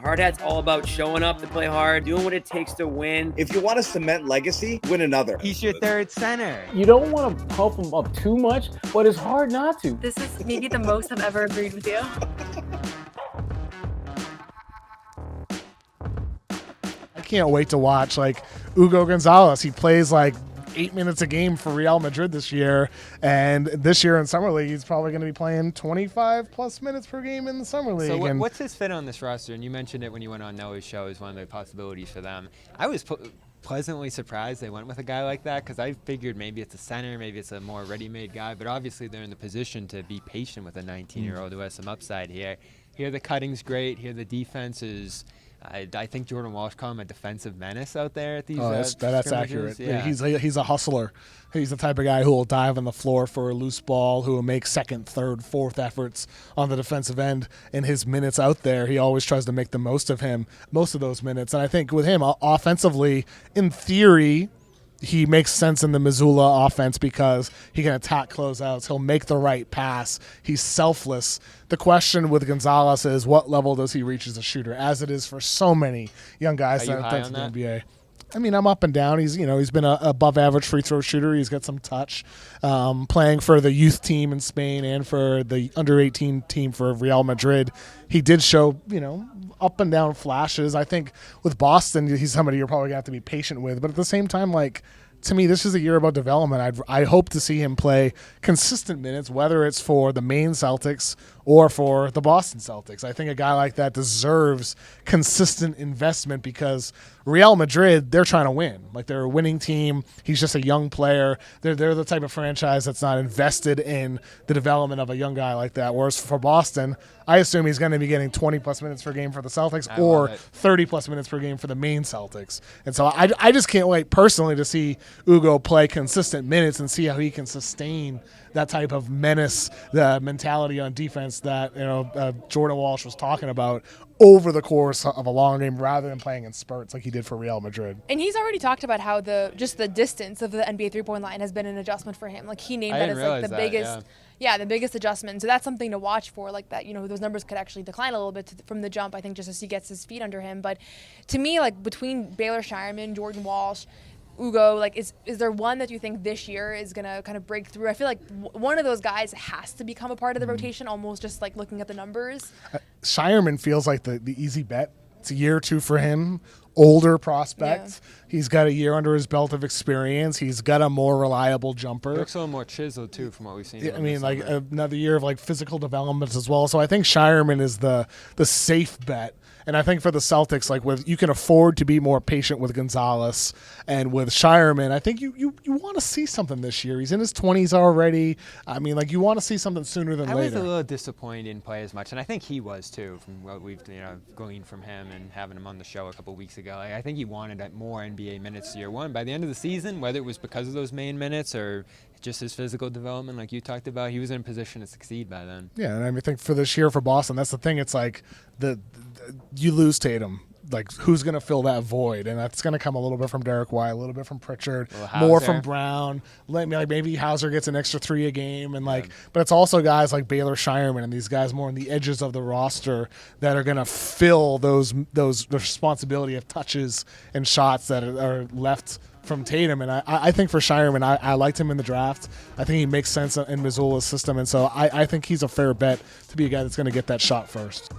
Hard hat's all about showing up to play hard, doing what it takes to win. If you want to cement legacy, win another. He's your third center. You don't want to pump him up too much, but it's hard not to. This is maybe the most I've ever agreed with you. I can't wait to watch Hugo Gonzalez. He plays 8 minutes a game for Real Madrid this year, and this year in Summer League he's probably going to be playing 25 plus minutes per game in the Summer League. So what's his fit on this roster? And you mentioned it when you went on Noah's show as one of the possibilities for them. I was pleasantly surprised they went with a guy like that, because I figured maybe it's a center, maybe it's a more ready-made guy, but obviously they're in the position to be patient with a 19-year-old who has some upside here. Here the cutting's great. Here the defense is I think Jordan Walsh called him a defensive menace out there at these. That's accurate. Yeah. He's a hustler. He's the type of guy who will dive on the floor for a loose ball, who will make second, third, fourth efforts on the defensive end. In his minutes out there, he always tries to make the most of those minutes. And I think with him, offensively, in theory, he makes sense in the Missoula offense because he can attack closeouts. He'll make the right pass. He's selfless. The question with Gonzalez is, what level does he reach as a shooter, as it is for so many young guys that are in the NBA. I mean, I'm up and down. He's been a above average free throw shooter. He's got some touch, playing for the youth team in Spain and for the under 18 team for Real Madrid. He did show, up and down flashes. I think with Boston, he's somebody you're probably gonna have to be patient with. But at the same time, to me, this is a year about development. I hope to see him play consistent minutes, whether it's for the Maine Celtics or for the Boston Celtics. I think a guy like that deserves consistent investment because Real Madrid, they're trying to win. They're a winning team. He's just a young player. They're the type of franchise that's not invested in the development of a young guy like that. Whereas for Boston, I assume he's going to be getting 20-plus minutes per game for the Celtics or 30-plus minutes per game for the Maine Celtics. And so I just can't wait personally to see Hugo play consistent minutes and see how he can sustain that type of menace, the mentality on defense that Jordan Walsh was talking about over the course of a long game rather than playing in spurts like he did for Real Madrid. And he's already talked about how the distance of the NBA three-point line has been an adjustment for him. He named that as the biggest. Yeah, the biggest adjustment. So that's something to watch for, those numbers could actually decline a little bit from the jump, I think, just as he gets his feet under him. But to me, between Baylor Scheierman, Jordan Walsh, Hugo, is there one that you think this year is going to kind of break through? I feel like one of those guys has to become a part of the rotation, almost just looking at the numbers. Scheierman feels like the easy bet. It's a year or two for him. Older prospect. Yeah. He's got a year under his belt of experience. He's got a more reliable jumper. He looks a little more chiseled, too, from what we've seen. I mean, another year of physical development as well. So I think Scheierman is the safe bet. And I think for the Celtics, you can afford to be more patient with Gonzalez and with Scheierman. I think you want to see something this year. He's in his 20s already. I mean, you want to see something sooner than later. I was a little disappointed he didn't play as much, and I think he was too, from what we've gleaned from him and having him on the show a couple of weeks ago. I think he wanted more NBA minutes year one. By the end of the season, whether it was because of those main minutes or just his physical development, like you talked about, he was in a position to succeed by then. Yeah, and I think for this year for Boston, that's the thing. It's you lose Tatum. Who's going to fill that void? And that's going to come a little bit from Derek White, a little bit from Pritchard, more from Brown. Maybe Hauser gets an extra 3 a game. But it's also guys like Baylor Scheierman and these guys more on the edges of the roster that are going to fill those responsibility of touches and shots that are left from Tatum. And I think for Scheierman, I liked him in the draft. I think he makes sense in Missoula's system. And so I think he's a fair bet to be a guy that's going to get that shot first.